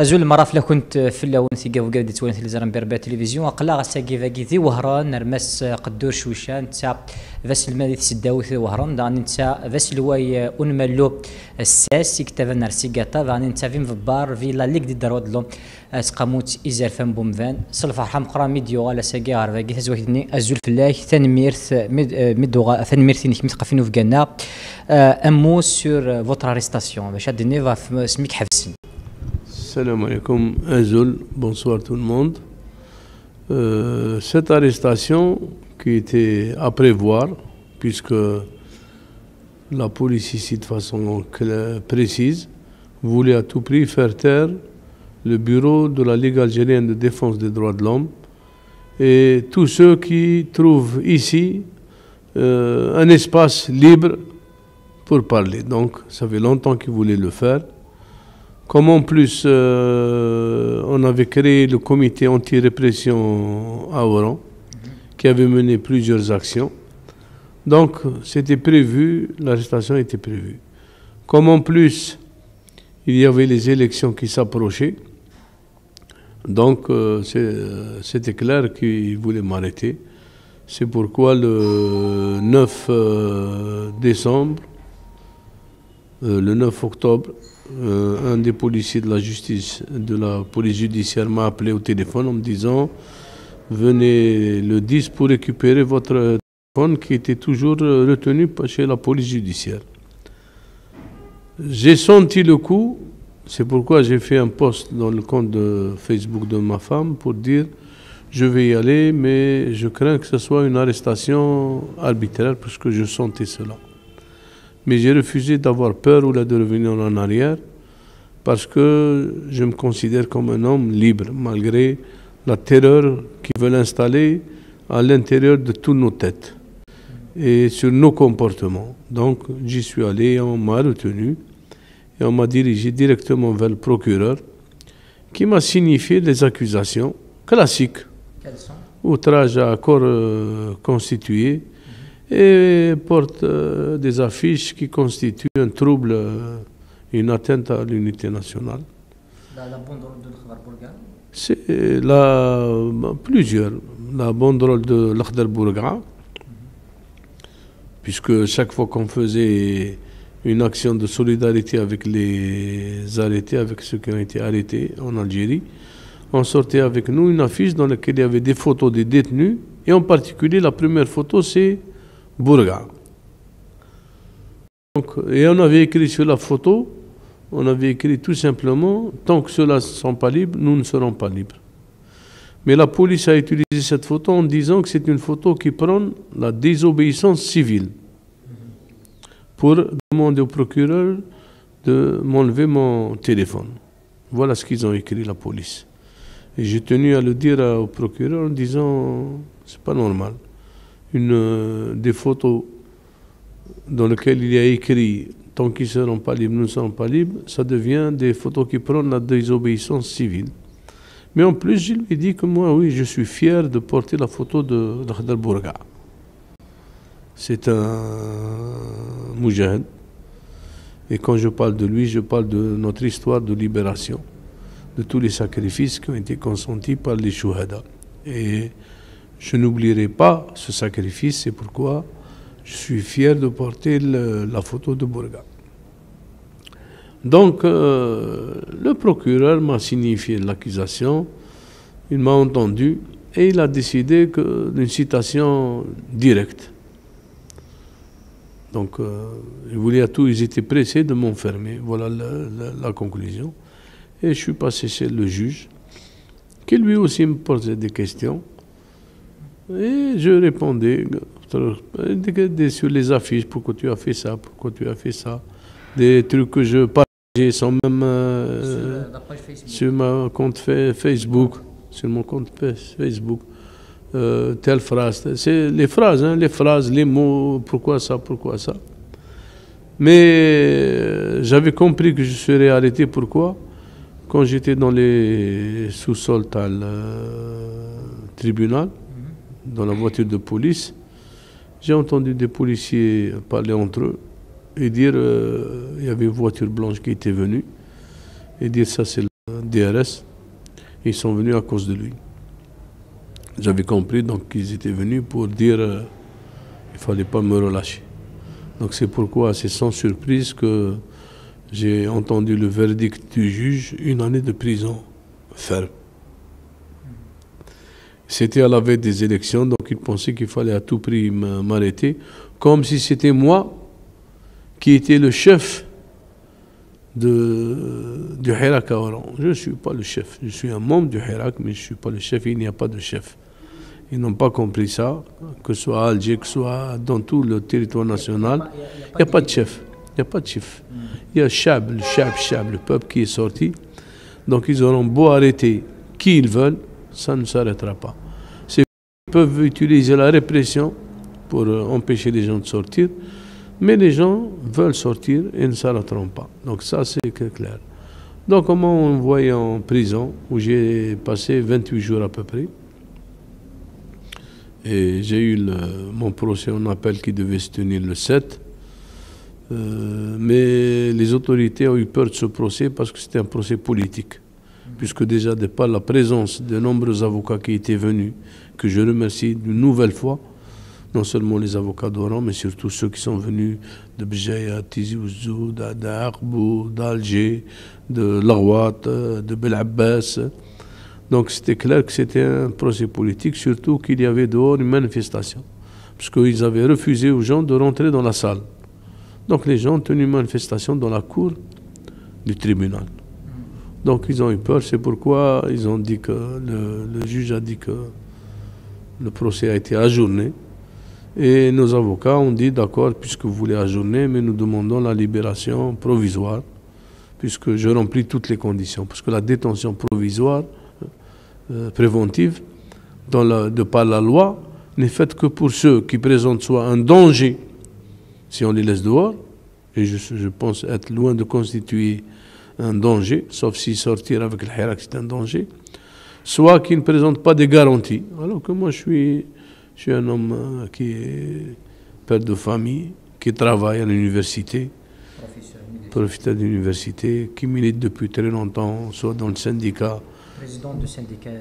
أزول المرافلة كنت في اللون ثقة وقاعد تسوين في الزرن بربع تلفزيون أقلا غساقي فاقي ذي وهران نرمس قدور شوشان تسا فاس المادي تسداوي ذي وهران دعني تسا فاس الواي أنملو الساس يكتب نرسيقاتا دعني تسا فين فبار في لا ليك دي درود لهم تقاموت إزار فان بومفان صلف أرحم قرا ميديو على ساقي غارفاقي تزويدني أزول في الله ثاني ميرث ميدو ثاني ميرث نيك متقفينو في قنا أمو سور فوتر أريستاسيون باش هادني سميك حفسن. Salam alaikum, Azul, bonsoir tout le monde. Cette arrestation qui était à prévoir, puisque la police ici de façon précise voulait à tout prix faire taire le bureau de la Ligue algérienne de défense des droits de l'homme et tous ceux qui trouvent ici un espace libre pour parler. Donc ça fait longtemps qu'ils voulaient le faire. Comme en plus on avait créé le comité anti-répression à Oran, qui avait mené plusieurs actions, donc c'était prévu, l'arrestation était prévue. Comme en plus il y avait les élections qui s'approchaient, donc c'était clair qu'ils voulaient m'arrêter. C'est pourquoi le 9 décembre, le 9 octobre, un des policiers de la justice, de la police judiciaire m'a appelé au téléphone en me disant « Venez le 10 pour récupérer votre téléphone qui était toujours retenu chez la police judiciaire. » J'ai senti le coup, c'est pourquoi j'ai fait un post dans le compte de Facebook de ma femme pour dire « Je vais y aller, mais je crains que ce soit une arrestation arbitraire parce que je sentais cela. » Mais j'ai refusé d'avoir peur ou de revenir en arrière parce que je me considère comme un homme libre malgré la terreur qu'ils veulent installer à l'intérieur de toutes nos têtes et sur nos comportements. Donc j'y suis allé et on m'a retenu et on m'a dirigé directement vers le procureur qui m'a signifié des accusations classiques. Quelles sont? Outrage à corps constitué et porte des affiches qui constituent un trouble, une atteinte à l'unité nationale. La banderole de l'Akhdar Bourga? C'est plusieurs. La banderole de l'Akhdar Bourga, puisque chaque fois qu'on faisait une action de solidarité avec les arrêtés, avec ceux qui ont été arrêtés en Algérie, on sortait avec nous une affiche dans laquelle il y avait des photos des détenus, et en particulier la première photo c'est Bourga. Donc, et on avait écrit sur la photo, on avait écrit tout simplement, tant que ceux-là ne sont pas libres, nous ne serons pas libres. Mais la police a utilisé cette photo en disant que c'est une photo qui prend la désobéissance civile pour demander au procureur de m'enlever mon téléphone. Voilà ce qu'ils ont écrit, la police. Et j'ai tenu à le dire au procureur en disant, c'est pas normal. Des photos dans lesquelles il y a écrit « Tant qu'ils ne seront pas libres, nous ne serons pas libres », ça devient des photos qui prennent la désobéissance civile. Mais en plus, je lui ai dit que moi, oui, je suis fier de porter la photo de Akhdar Bourga. C'est un moujahid. Et quand je parle de lui, je parle de notre histoire de libération, de tous les sacrifices qui ont été consentis par les chouhada. Et je n'oublierai pas ce sacrifice, c'est pourquoi je suis fier de porter la photo de Bourga. Donc, le procureur m'a signifié l'accusation, il m'a entendu et il a décidé d'une citation directe. Donc, ils étaient pressés de m'enfermer. Voilà la conclusion. Et je suis passé chez le juge, qui lui aussi me posait des questions. Et je répondais sur les affiches, pourquoi tu as fait ça, pourquoi tu as fait ça. Des trucs que je partageais sans même sur mon compte Facebook. Sur mon compte Facebook. Telle phrase. C'est les phrases, les mots, pourquoi ça, pourquoi ça. Mais j'avais compris que je serais arrêté. Pourquoi? Quand j'étais dans les sous-sols tribunal, dans la voiture de police, j'ai entendu des policiers parler entre eux et dire il y avait une voiture blanche qui était venue et dire ça c'est DRS. Ils sont venus à cause de lui. J'avais compris donc qu'ils étaient venus pour dire il ne fallait pas me relâcher. Donc c'est pourquoi c'est sans surprise que j'ai entendu le verdict du juge, 1 année de prison ferme. C'était à la veille des élections, donc ils pensaient qu'il fallait à tout prix m'arrêter, comme si c'était moi qui étais le chef du Hirak à Oran. Je ne suis pas le chef, je suis un membre du Hirak, mais je ne suis pas le chef, il n'y a pas de chef. Ils n'ont pas compris ça, que ce soit à Alger, que ce soit dans tout le territoire national, il n'y a pas de chef. Il n'y a pas de chef. Il y a le peuple qui est sorti. Donc ils auront beau arrêter qui ils veulent, ça ne s'arrêtera pas. Ils peuvent utiliser la répression pour empêcher les gens de sortir, mais les gens veulent sortir et ne s'arrêteront pas. Donc ça, c'est clair. Donc on m'a envoyé en prison, où j'ai passé 28 jours à peu près. Et j'ai eu mon procès en appel qui devait se tenir le 7. Mais les autorités ont eu peur de ce procès parce que c'était un procès politique. Puisque déjà, de par la présence de nombreux avocats qui étaient venus, que je remercie une nouvelle fois, non seulement les avocats d'Oran, mais surtout ceux qui sont venus de Béjaïa, Tizi Ouzou, d'Arbou, d'Alger, de Larouat, de Bel Abbas. Donc c'était clair que c'était un procès politique, surtout qu'il y avait dehors une manifestation. Parce qu'ils avaient refusé aux gens de rentrer dans la salle. Donc les gens ont tenu une manifestation dans la cour du tribunal. Donc ils ont eu peur, c'est pourquoi ils ont dit que le juge a dit que le procès a été ajourné. Et nos avocats ont dit d'accord, puisque vous voulez ajourner, mais nous demandons la libération provisoire, puisque je remplis toutes les conditions. Parce que la détention provisoire, préventive, de par la loi, n'est faite que pour ceux qui présentent soit un danger, si on les laisse dehors, et je pense être loin de constituer un danger, sauf si sortir avec le Hirak c'est un danger, soit qui ne présentent pas des garanties. Alors que moi je suis un homme qui est père de famille, qui travaille à l'université, professeur d'université, qui milite depuis très longtemps, soit dans le syndicat, président du syndicat.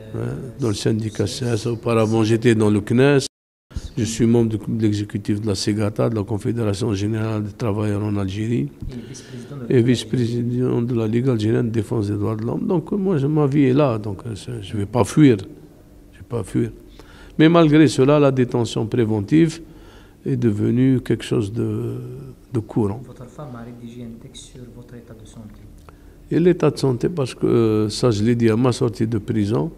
Dans le syndicat CES. Auparavant, j'étais dans le CNES. Je suis membre de l'exécutif de la SEGATA, de la Confédération Générale des Travailleurs en Algérie, et vice-président de la Ligue algérienne de défense des droits de l'homme. Donc, moi, ma vie est là, donc je ne vais pas fuir. Je vais pas fuir. Mais malgré cela, la détention préventive est devenue quelque chose de courant. Votre femme a rédigé un texte sur votre état de santé. Et l'état de santé, parce que ça, je l'ai dit à ma sortie de prison,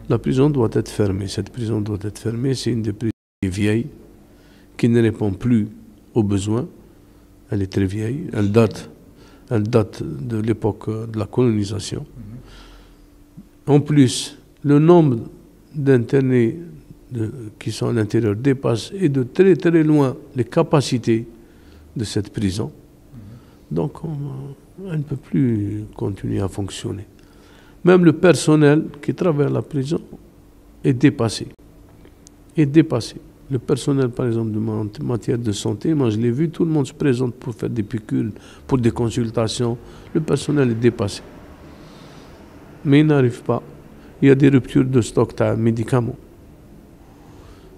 la prison doit être fermée. Cette prison doit être fermée. C'est une des prisons qui est vieille, qui ne répond plus aux besoins. Elle est très vieille. Elle date de l'époque de la colonisation. En plus, le nombre d'internés qui sont à l'intérieur dépasse et de très très loin les capacités de cette prison. Donc, elle ne peut plus continuer à fonctionner. Même le personnel qui travaille à la prison est dépassé. Le personnel, par exemple, de matière de santé, moi je l'ai vu, tout le monde se présente pour faire des piqûres, pour des consultations. Le personnel est dépassé. Mais il n'arrive pas. Il y a des ruptures de stock de médicaments.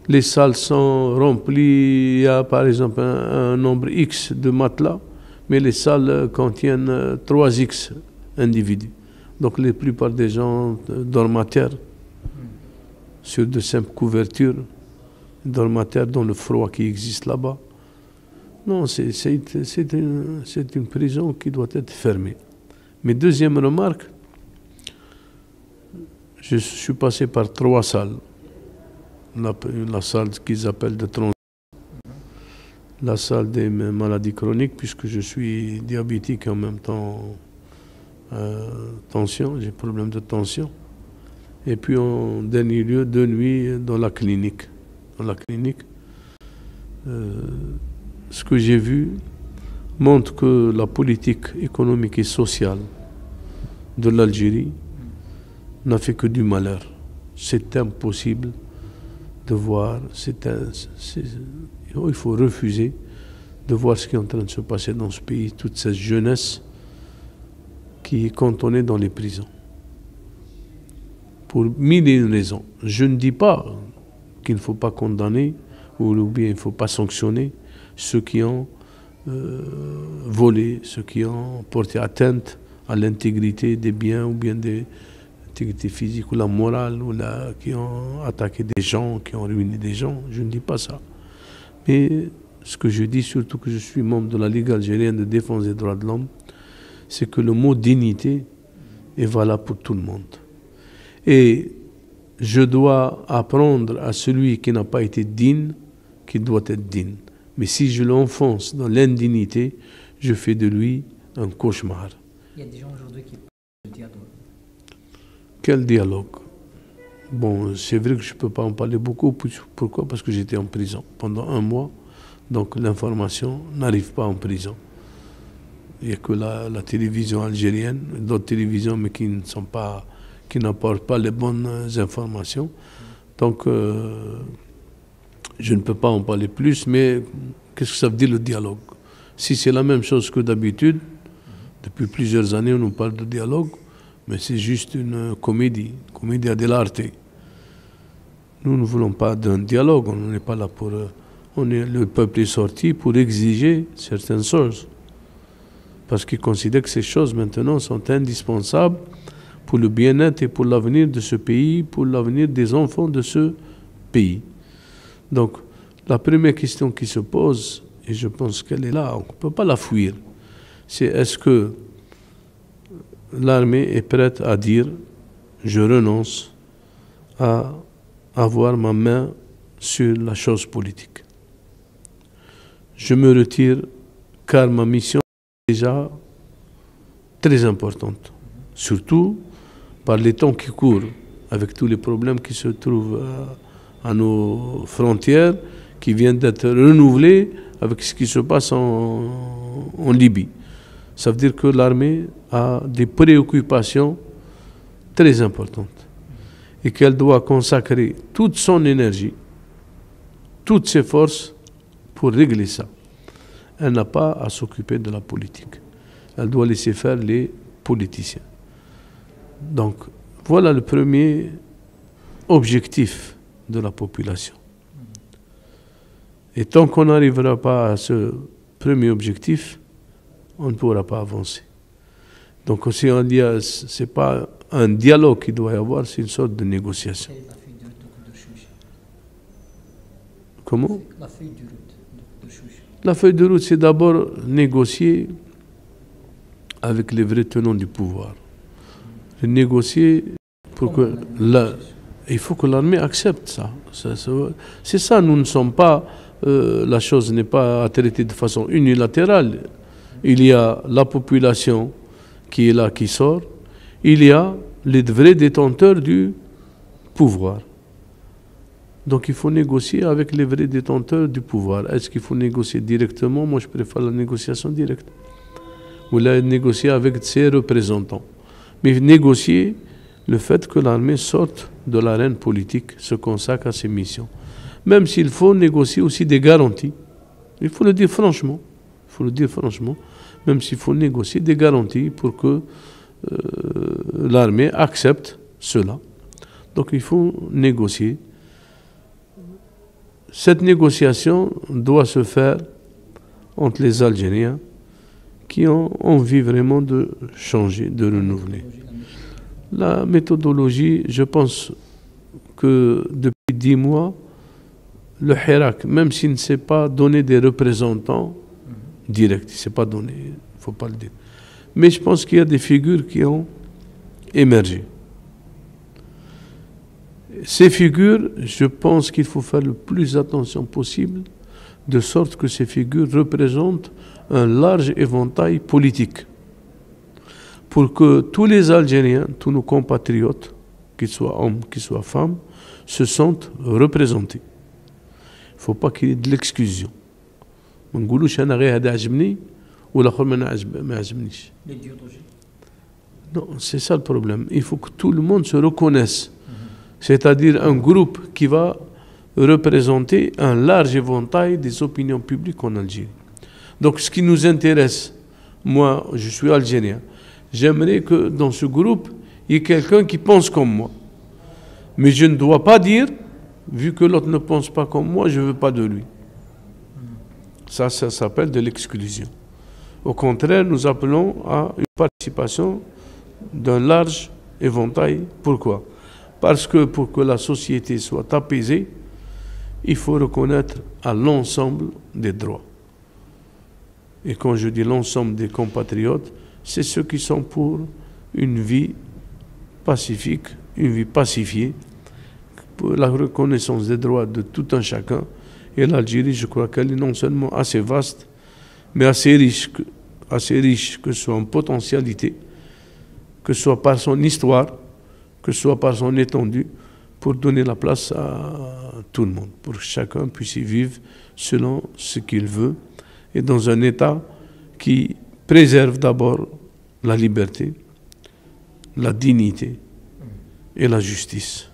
Les salles sont remplies, il y a par exemple un nombre X de matelas, mais les salles contiennent 3X individus. Donc la plupart des gens dorment à terre, sur de simples couvertures, dorment à terre dans le froid qui existe là-bas. Non, c'est une prison qui doit être fermée. Mais deuxième remarque, je suis passé par 3 salles. La salle qu'ils appellent de transit, la salle des maladies chroniques, puisque je suis diabétique et en même temps tension, j'ai problème de tension. Et puis en dernier lieu, 2 nuits dans la clinique. Dans la clinique, ce que j'ai vu montre que la politique économique et sociale de l'Algérie n'a fait que du malheur. C'est impossible de voir, il faut refuser de voir ce qui est en train de se passer dans ce pays, toute cette jeunesse qui est cantonnée dans les prisons. pour mille et une raisons. Je ne dis pas qu'il ne faut pas condamner ou bien il ne faut pas sanctionner ceux qui ont volé, ceux qui ont porté atteinte à l'intégrité des biens ou bien des intégrité physique ou la morale ou qui ont attaqué des gens, qui ont ruiné des gens. Je ne dis pas ça. Mais ce que je dis, surtout que je suis membre de la Ligue algérienne de défense des droits de l'homme, c'est que le mot dignité est valable pour tout le monde. Et je dois apprendre à celui qui n'a pas été digne qu'il doit être digne. Mais si je l'enfonce dans l'indignité, je fais de lui un cauchemar. Il y a des gens aujourd'hui qui parlent de dialogue. Quel dialogue? Bon, c'est vrai que je ne peux pas en parler beaucoup. Pourquoi? Parce que j'étais en prison pendant 1 mois. Donc l'information n'arrive pas en prison. Il n'y a que la télévision algérienne, d'autres télévisions, mais qui n'apportent pas les bonnes informations. Donc, je ne peux pas en parler plus, mais qu'est-ce que ça veut dire le dialogue? Si c'est la même chose que d'habitude, depuis plusieurs années, on nous parle de dialogue, mais c'est juste une comédie dell'arte. Nous ne voulons pas d'un dialogue, on n'est pas là pour... le peuple est sorti pour exiger certaines choses. Parce qu'il considère que ces choses maintenant sont indispensables pour le bien-être et pour l'avenir de ce pays, pour l'avenir des enfants de ce pays. Donc, la première question qui se pose, et je pense qu'elle est là, on ne peut pas la fuir, c'est est-ce que l'armée est prête à dire « je renonce à avoir ma main sur la chose politique. Je me retire car ma mission est déjà très importante, surtout par les temps qui courent, avec tous les problèmes qui se trouvent à nos frontières, qui viennent d'être renouvelés avec ce qui se passe en Libye. Ça veut dire que l'armée a des préoccupations très importantes et qu'elle doit consacrer toute son énergie, toutes ses forces pour régler ça. Elle n'a pas à s'occuper de la politique. Elle doit laisser faire les politiciens. Donc, voilà le premier objectif de la population. Et tant qu'on n'arrivera pas à ce premier objectif, on ne pourra pas avancer. Donc, si on dit, ce n'est pas un dialogue qu'il doit y avoir, c'est une sorte de négociation. Comment? La feuille de route de Chouch. La feuille de route, c'est d'abord négocier avec les vrais tenants du pouvoir. Négocier pour que il faut que l'armée accepte ça. C'est ça, nous ne sommes pas... la chose n'est pas à traiter de façon unilatérale. Il y a la population qui est là, qui sort. Il y a les vrais détenteurs du pouvoir. Donc il faut négocier avec les vrais détenteurs du pouvoir. Est-ce qu'il faut négocier directement? Moi, je préfère la négociation directe. Ou la négocier avec ses représentants. Mais négocier le fait que l'armée sorte de l'arène politique, se consacre à ses missions. Même s'il faut négocier aussi des garanties. Il faut le dire franchement. Il faut le dire franchement. Même s'il faut négocier des garanties pour que l'armée accepte cela. Donc il faut négocier. Cette négociation doit se faire entre les Algériens qui ont envie vraiment de changer, de renouveler. La méthodologie, je pense que depuis 10 mois, le Hirak, même s'il ne s'est pas donné des représentants directs, il ne s'est pas donné, il ne faut pas le dire. Mais je pense qu'il y a des figures qui ont émergé. Ces figures, je pense qu'il faut faire le plus attention possible, de sorte que ces figures représentent un large éventail politique, pour que tous les Algériens, tous nos compatriotes, qu'ils soient hommes, qu'ils soient femmes, se sentent représentés. Il ne faut pas qu'il y ait de l'exclusion. ما نقولوش أنا غير هذا عجبني والآخر ما عجبنيش. Non, c'est ça le problème. Il faut que tout le monde se reconnaisse. C'est-à-dire un groupe qui va représenter un large éventail des opinions publiques en Algérie. Donc ce qui nous intéresse, moi je suis algérien, j'aimerais que dans ce groupe, il y ait quelqu'un qui pense comme moi. Mais je ne dois pas dire, vu que l'autre ne pense pas comme moi, je ne veux pas de lui. Ça s'appelle de l'exclusion. Au contraire, nous appelons à une participation d'un large éventail. Pourquoi? Parce que pour que la société soit apaisée, il faut reconnaître à l'ensemble des droits. Et quand je dis l'ensemble des compatriotes, c'est ceux qui sont pour une vie pacifique, une vie pacifiée, pour la reconnaissance des droits de tout un chacun. Et l'Algérie, je crois qu'elle est non seulement assez vaste, mais assez riche que ce soit en potentialité, que ce soit par son histoire, que ce soit par son étendue, pour donner la place à tout le monde, pour que chacun puisse y vivre selon ce qu'il veut, et dans un État qui préserve d'abord la liberté, la dignité et la justice.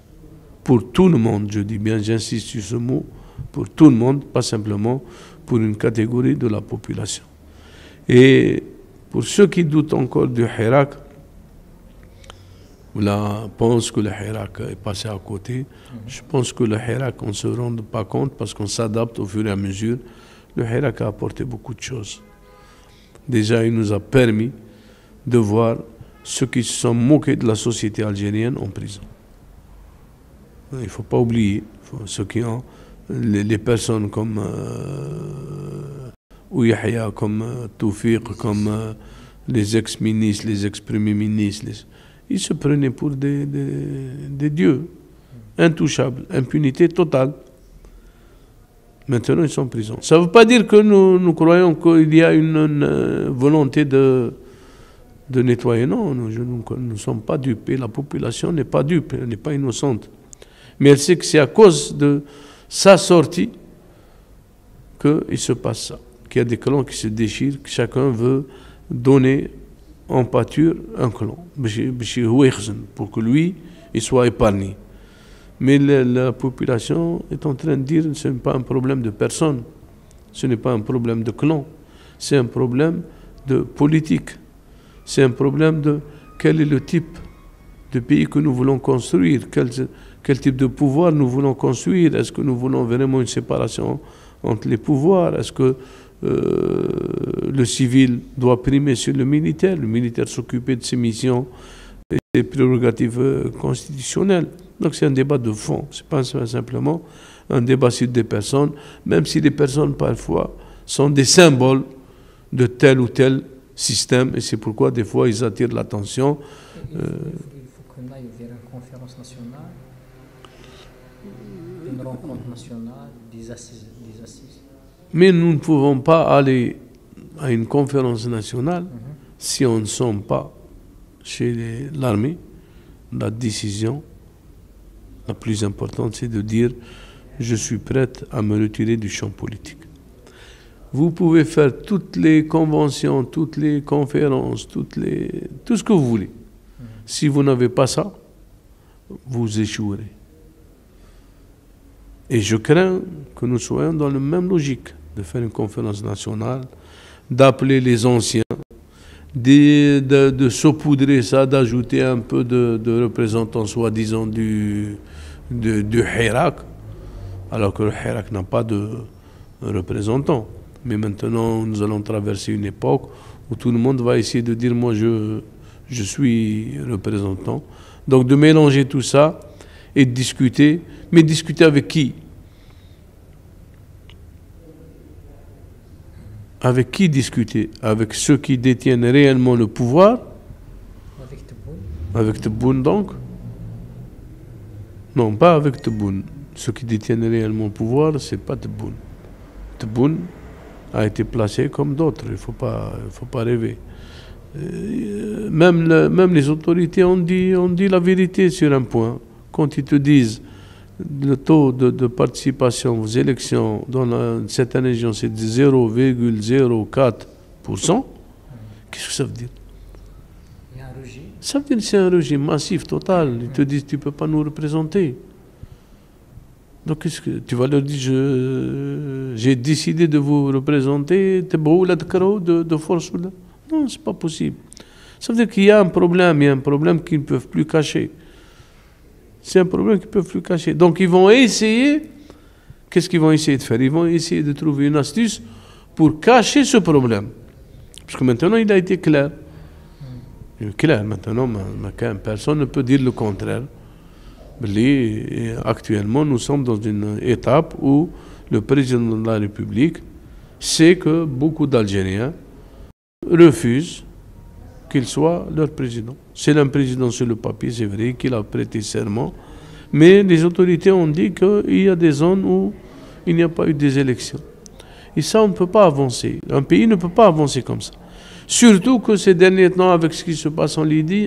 Pour tout le monde, je dis bien, j'insiste sur ce mot, pour tout le monde, pas simplement pour une catégorie de la population. Et pour ceux qui doutent encore du Hirak, ou là, pensent que le Hirak est passé à côté, je pense que le Hirak, on ne se rend pas compte parce qu'on s'adapte au fur et à mesure. Le Hirak a apporté beaucoup de choses. Déjà, il nous a permis de voir ceux qui se sont moqués de la société algérienne en prison. Il ne faut pas oublier, ceux qui ont les personnes comme Ouyahia, comme Toufiq, comme les ex-ministres, les ex-premiers ministres, ils se prenaient pour des dieux intouchables, impunité totale. Maintenant, ils sont en prison. Ça ne veut pas dire que nous croyons qu'il y a une volonté de nettoyer. Non, nous ne sommes pas dupes. Et la population n'est pas dupe, elle n'est pas innocente. Mais elle sait que c'est à cause de sa sortie qu'il se passe ça. Qu'il y a des clans qui se déchirent, que chacun veut donner en pâture un clan, pour que lui, il soit épargné. Mais la population est en train de dire que ce n'est pas un problème de personne, ce n'est pas un problème de clan, c'est un problème de politique, c'est un problème de quel est le type de pays que nous voulons construire, quel type de pouvoir nous voulons construire, est-ce que nous voulons vraiment une séparation entre les pouvoirs, est-ce que le civil doit primer sur le militaire s'occuper de ses missions et ses prérogatives constitutionnelles. Donc c'est un débat de fond, ce n'est pas simplement un débat sur des personnes, même si les personnes parfois sont des symboles de tel ou tel système, et c'est pourquoi des fois ils attirent l'attention. Il faut qu'on aille vers une conférence nationale, une rencontre nationale, des assises. Mais nous ne pouvons pas aller à une conférence nationale si on ne sommes pas chez l'armée. La décision la plus importante, c'est de dire « je suis prête à me retirer du champ politique ». Vous pouvez faire toutes les conventions, toutes les conférences, tout ce que vous voulez. Si vous n'avez pas ça, vous échouerez. Et je crains que nous soyons dans la même logique, de faire une conférence nationale, d'appeler les anciens, de saupoudrer ça, d'ajouter un peu de représentants soi-disant du Hirak, alors que le Hirak n'a pas de représentants. Mais maintenant, nous allons traverser une époque où tout le monde va essayer de dire « moi, je suis représentant ». Donc de mélanger tout ça et de discuter, mais discuter avec qui? Avec qui discuter? Avec ceux qui détiennent réellement le pouvoir? Avec Tebboune. Avec Tebboune donc? Non, pas avec Tebboune. Ceux qui détiennent réellement le pouvoir, c'est pas Tebboune. Tebboune a été placé comme d'autres, il faut pas rêver. Même les autorités ont dit la vérité sur un point. Quand ils te disent le taux de participation aux élections dans cette région, c'est de 0,04%. Qu'est-ce que ça veut dire? Il y a un rejet. Ça veut dire que c'est un régime massif, total. Ils te disent tu ne peux pas nous représenter. Donc qu'est-ce que tu vas leur dire? J'ai décidé de vous représenter, de force. Non, c'est pas possible. Ça veut dire qu'il y a un problème qu'ils ne peuvent plus cacher. C'est un problème qu'ils peuvent le cacher. Donc ils vont essayer, qu'est-ce qu'ils vont essayer de faire? Ils vont essayer de trouver une astuce pour cacher ce problème. Parce que maintenant, il a été clair. Clair, maintenant, personne ne peut dire le contraire. Mais actuellement, nous sommes dans une étape où le président de la République sait que beaucoup d'Algériens refusent qu'il soit leur président. C'est un président sur le papier, c'est vrai qu'il a prêté serment, mais les autorités ont dit qu'il y a des zones où il n'y a pas eu des élections. Et ça, on ne peut pas avancer. Un pays ne peut pas avancer comme ça. Surtout que ces derniers temps, avec ce qui se passe en Libye,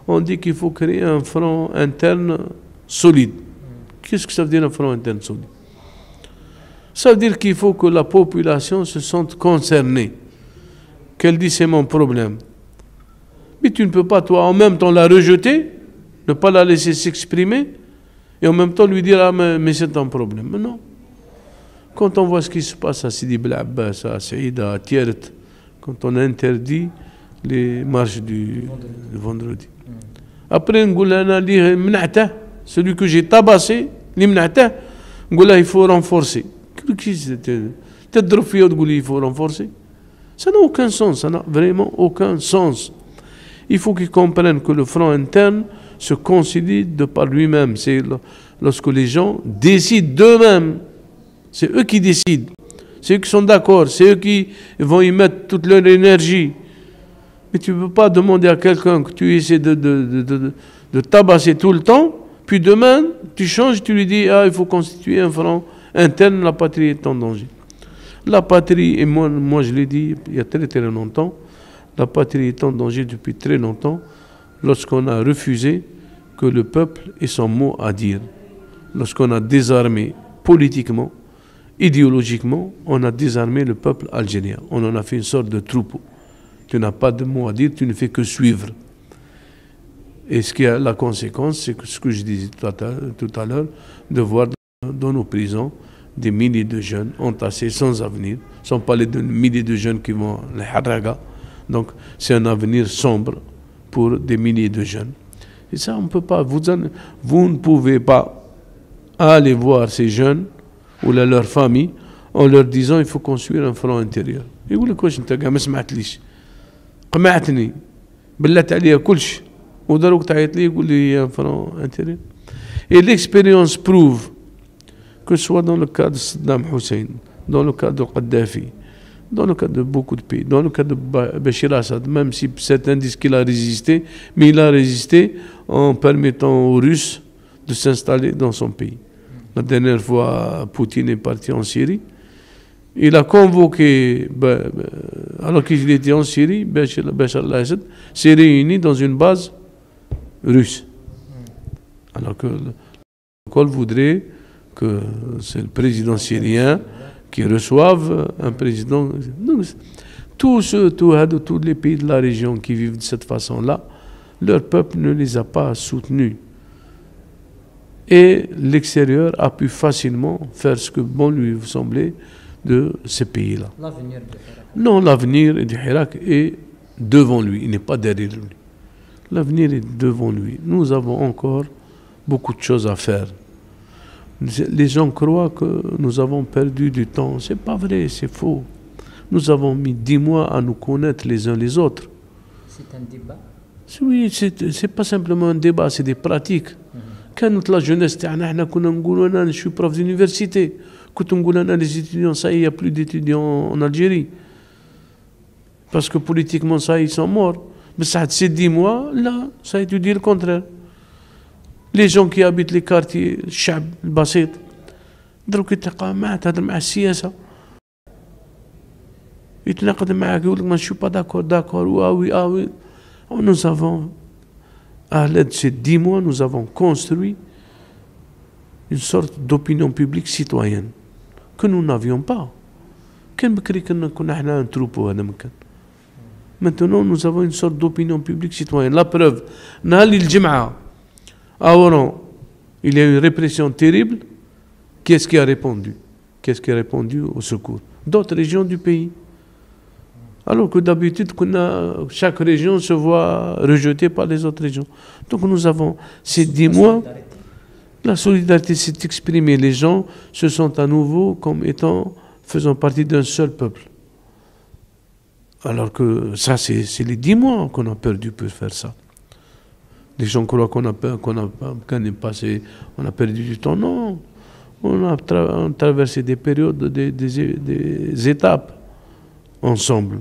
on dit qu'il faut créer un front interne solide. Qu'est-ce que ça veut dire un front interne solide? Ça veut dire qu'il faut que la population se sente concernée. Qu'elle dit c'est mon problème. Mais tu ne peux pas, toi, en même temps la rejeter, ne pas la laisser s'exprimer, et en même temps lui dire ah mais c'est un problème. Mais non. Quand on voit ce qui se passe à Sidi Bel Abbas, à Saïda, à Tiert, quand on interdit les marches du vendredi. Après, celui que j'ai tabassé, il faut renforcer. Il faut renforcer. Ça n'a aucun sens, ça n'a vraiment aucun sens. Il faut qu'ils comprennent que le front interne se consolide de par lui-même. C'est lorsque les gens décident d'eux-mêmes. C'est eux qui décident. C'est eux qui sont d'accord. C'est eux qui vont y mettre toute leur énergie. Mais tu ne peux pas demander à quelqu'un que tu essaies de tabasser tout le temps, puis demain, tu changes, tu lui dis ah, il faut constituer un front interne, la patrie est en danger. La patrie, et moi je l'ai dit il y a très très longtemps, la patrie est en danger depuis très longtemps, lorsqu'on a refusé que le peuple ait son mot à dire. Lorsqu'on a désarmé politiquement, idéologiquement, on a désarmé le peuple algérien. On en a fait une sorte de troupeau. Tu n'as pas de mot à dire, tu ne fais que suivre. Et ce qui a la conséquence, c'est que ce que je disais tout à l'heure, de voir dans nos prisons des milliers de jeunes entassés sans avenir, sans parler de milliers de jeunes qui vont à la Haraga. Donc c'est un avenir sombre pour des milliers de jeunes. Et ça, on ne peut pas. Vous ne pouvez pas aller voir ces jeunes ou leur famille en leur disant il faut construire un front intérieur. يقول لك واش انت كاع ما سمعتليش قمعتني بلات عليا كلش ودروك تعيط لي يقول لي un front intérieur. Et l'expérience prouve que ce soit dans le cas de Saddam Hussein, dans le cas de Kadhafi, dans le cas de beaucoup de pays, dans le cas de Bachar Assad, même si certains disent qu'il a résisté, mais il a résisté en permettant aux Russes de s'installer dans son pays. La dernière fois, Poutine est parti en Syrie. Il a convoqué, alors qu'il était en Syrie, Bachar al-Assad s'est réuni dans une base russe. Alors que le protocole voudrait que c'est le président syrien qui reçoive un président. Donc, tous les pays de la région qui vivent de cette façon-là, leur peuple ne les a pas soutenus. Et l'extérieur a pu facilement faire ce que bon lui semblait de ces pays-là. L'avenir du Hirak. Non, l'avenir du Hirak est devant lui, il n'est pas derrière lui. L'avenir est devant lui. Nous avons encore beaucoup de choses à faire. Les gens croient que nous avons perdu du temps. C'est pas vrai, c'est faux. Nous avons mis 10 mois à nous connaître les uns les autres. C'est un débat? Oui, c'est pas simplement un débat, c'est des pratiques. كانت la jeunesse تاعنا احنا كنا نقولوا انا je suis prof d'université. كنت نقول انا les étudiants ça y a plus d'étudiants en Algérie. Parce que politiquement ça ils sont morts. Mais ça ces 10 mois là, ça étudie le contraire. Les gens qui habitent les quartiers, الشعب البسيط دروك يتلقى معاه تهضر مع السياسة يتناقض معاك يقول لك ما je suis pas d'accord oui. Nous avons à l'aide de ces 10 mois, nous avons construit une sorte d'opinion publique citoyenne que nous n'avions pas. Un troupeau. Maintenant, nous avons une sorte d'opinion publique citoyenne. La preuve, à Oran, il y a eu une répression terrible. Qui est-ce qui a répondu? Qu'est-ce qui a répondu au secours? D'autres régions du pays. Alors que d'habitude, chaque région se voit rejetée par les autres régions. Donc nous avons ces 10 mois, la solidarité s'est exprimée. Les gens se sentent à nouveau comme étant, faisant partie d'un seul peuple. Alors que ça, c'est les 10 mois qu'on a perdu pour faire ça. Les gens croient qu'on a perdu du temps. Non, on a traversé des périodes, des étapes ensemble.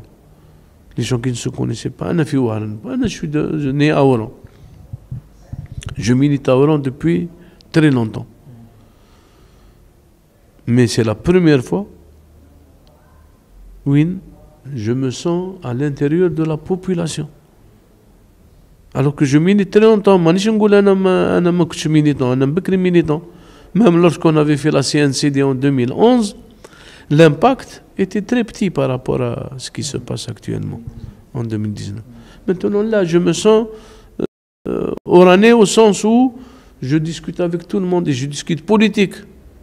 Les gens qui ne se connaissaient pas. Je suis né à Oran. Je milite à Oran depuis très longtemps. Mais c'est la première fois où je me sens à l'intérieur de la population. Alors que je milite très longtemps. Même lorsqu'on avait fait la CNCD en 2011, l'impact était très petit par rapport à ce qui se passe actuellement, en 2019. Maintenant, là, je me sens oranais au sens où je discute avec tout le monde et je discute politique.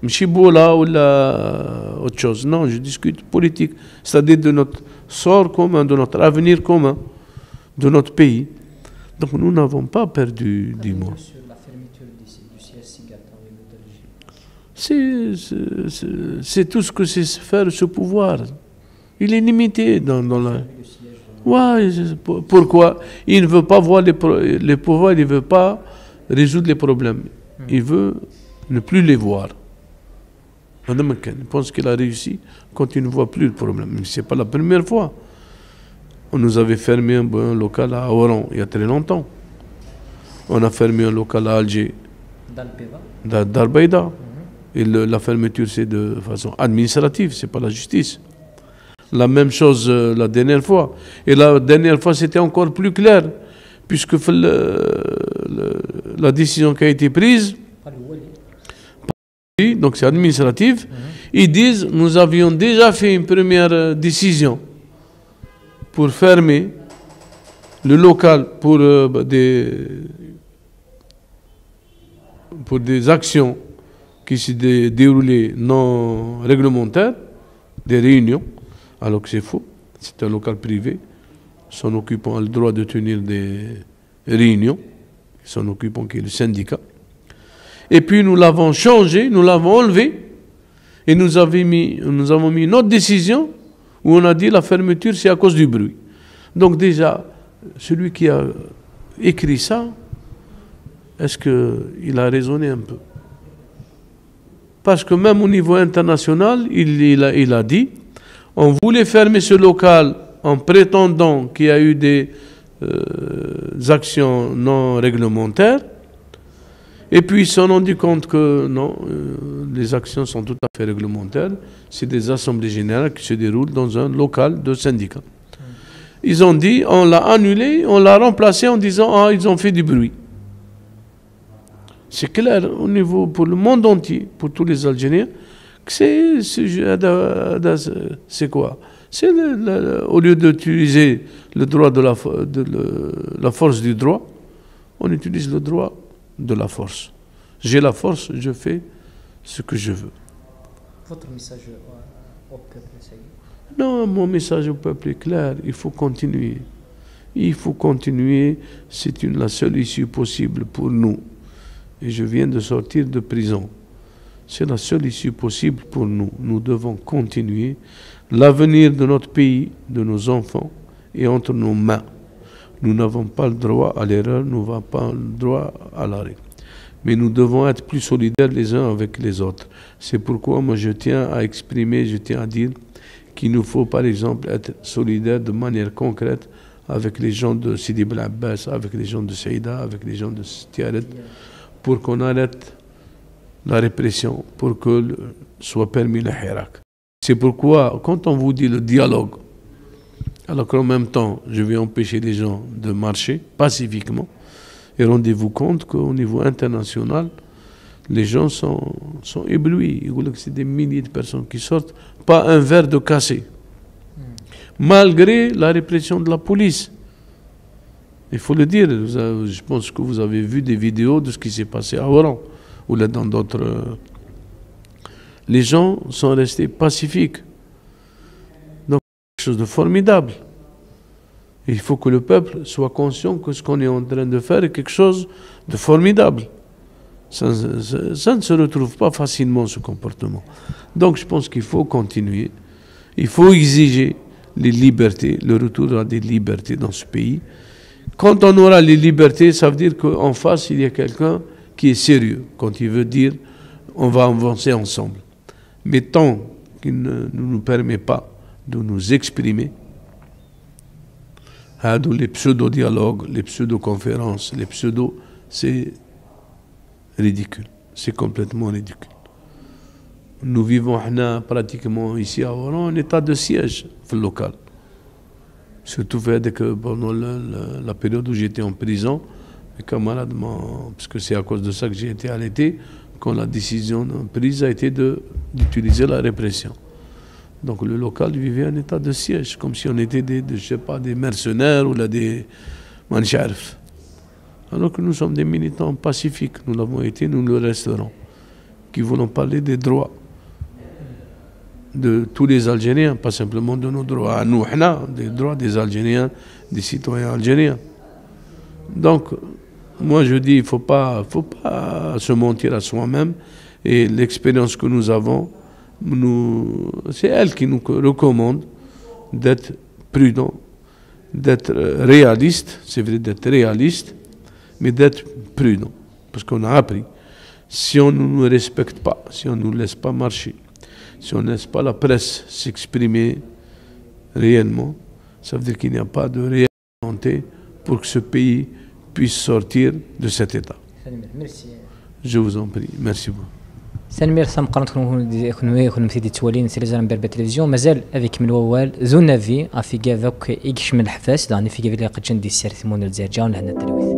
Mchibola ou autre chose. Non, je discute politique. C'est-à-dire de notre sort commun, de notre avenir commun, de notre pays. Donc nous n'avons pas perdu 10 mois. Sur la fermeture du siège Sigat en Éboutalgie. C'est tout ce que c'est faire ce pouvoir. Il est limité dans la... Ouais, pourquoi? Il ne veut pas voir les pouvoirs, il ne veut pas résoudre les problèmes. Il veut ne plus les voir. Je pense qu'il a réussi quand il ne voit plus le problème. Ce n'est pas la première fois. On nous avait fermé un local à Oran il y a très longtemps. On a fermé un local à Alger, d'Albaïda. Et la fermeture, c'est de façon administrative, ce n'est pas la justice. La même chose la dernière fois. Et la dernière fois, c'était encore plus clair, puisque la décision qui a été prise, donc c'est administratif, ils disent, nous avions déjà fait une première décision pour fermer le local pour des actions qui se déroulaient non réglementaires, des réunions, alors que c'est faux, c'est un local privé. Son occupant a le droit de tenir des réunions, son occupant qui est le syndicat. Et puis nous l'avons changé, nous l'avons enlevé, et nous avons mis une autre décision où on a dit la fermeture c'est à cause du bruit. Donc déjà, celui qui a écrit ça, est-ce qu'il a raisonné un peu? Parce que même au niveau international, il a dit, on voulait fermer ce local en prétendant qu'il y a eu des actions non réglementaires, et puis ils se sont rendus compte que non, les actions sont tout à fait réglementaires, c'est des assemblées générales qui se déroulent dans un local de syndicat. Ils ont dit, on l'a annulé, on l'a remplacé en disant, ah, ils ont fait du bruit. C'est clair au niveau, pour le monde entier, pour tous les Algériens, que c'est quoi? C'est au lieu d'utiliser le droit de la force du droit, on utilise le droit de la force. J'ai la force, je fais ce que je veux. Votre message au peuple, c'est... Non, mon message au peuple est clair, il faut continuer. Il faut continuer, c'est la seule issue possible pour nous. Et je viens de sortir de prison. C'est la seule issue possible pour nous. Nous devons continuer. L'avenir de notre pays, de nos enfants, est entre nos mains. Nous n'avons pas le droit à l'erreur, nous n'avons pas le droit à l'arrêt. Mais nous devons être plus solidaires les uns avec les autres. C'est pourquoi moi je tiens à exprimer, je tiens à dire qu'il nous faut par exemple être solidaires de manière concrète avec les gens de Sidi Bel Abbas, avec les gens de Saïda, avec les gens de Tiaret, pour qu'on arrête la répression, pour que soit permis le hirak. C'est pourquoi, quand on vous dit le dialogue, alors qu'en même temps, je vais empêcher les gens de marcher pacifiquement, et rendez-vous compte qu'au niveau international, les gens sont éblouis. Ils voient que c'est des milliers de personnes qui sortent, pas un verre de cassé. Malgré la répression de la police. Il faut le dire, je pense que vous avez vu des vidéos de ce qui s'est passé à Oran, ou là dans d'autres... Les gens sont restés pacifiques. Donc, quelque chose de formidable. Il faut que le peuple soit conscient que ce qu'on est en train de faire est quelque chose de formidable. Ça ne se retrouve pas facilement, ce comportement. Donc je pense qu'il faut continuer. Il faut exiger les libertés, le retour à des libertés dans ce pays. Quand on aura les libertés, ça veut dire qu'en face, il y a quelqu'un qui est sérieux, quand il veut dire on va avancer ensemble. Mais tant qu'il ne nous permet pas de nous exprimer, les pseudo-dialogues, les pseudo-conférences, les pseudo, c'est ridicule. C'est complètement ridicule. Nous vivons pratiquement ici à Oran en état de siège local. Surtout que pendant la période où j'étais en prison, mes camarades parce que c'est à cause de ça que j'ai été arrêté, quand la décision prise a été d'utiliser la répression. Donc le local vivait en état de siège, comme si on était des mercenaires ou là des mancharf. Alors que nous sommes des militants pacifiques, nous l'avons été, nous le resterons, qui voulons parler des droits de tous les Algériens, pas simplement de nos droits à nous, des droits des Algériens, des citoyens algériens. Donc, moi je dis, il ne faut pas se mentir à soi-même, et l'expérience que nous avons, c'est elle qui nous recommande d'être prudent, d'être réaliste, c'est vrai d'être réaliste, mais d'être prudent, parce qu'on a appris, si on ne nous respecte pas, si on ne nous laisse pas marcher, si on ne laisse pas la presse s'exprimer réellement, ça veut dire qu'il n'y a pas de réelle volonté pour que ce pays puisse sortir de cet état. Merci. Je vous en prie, merci beaucoup. سنمير ثم قرنت كون مثيدي توالين سيليزان بربة تلفزيون مازال افيك من الوال ذو نافي افيكا فوك ايكش من الحفاس داني فيكا فيلا قد جندي السير ثمون الزرجان لهنا التلويث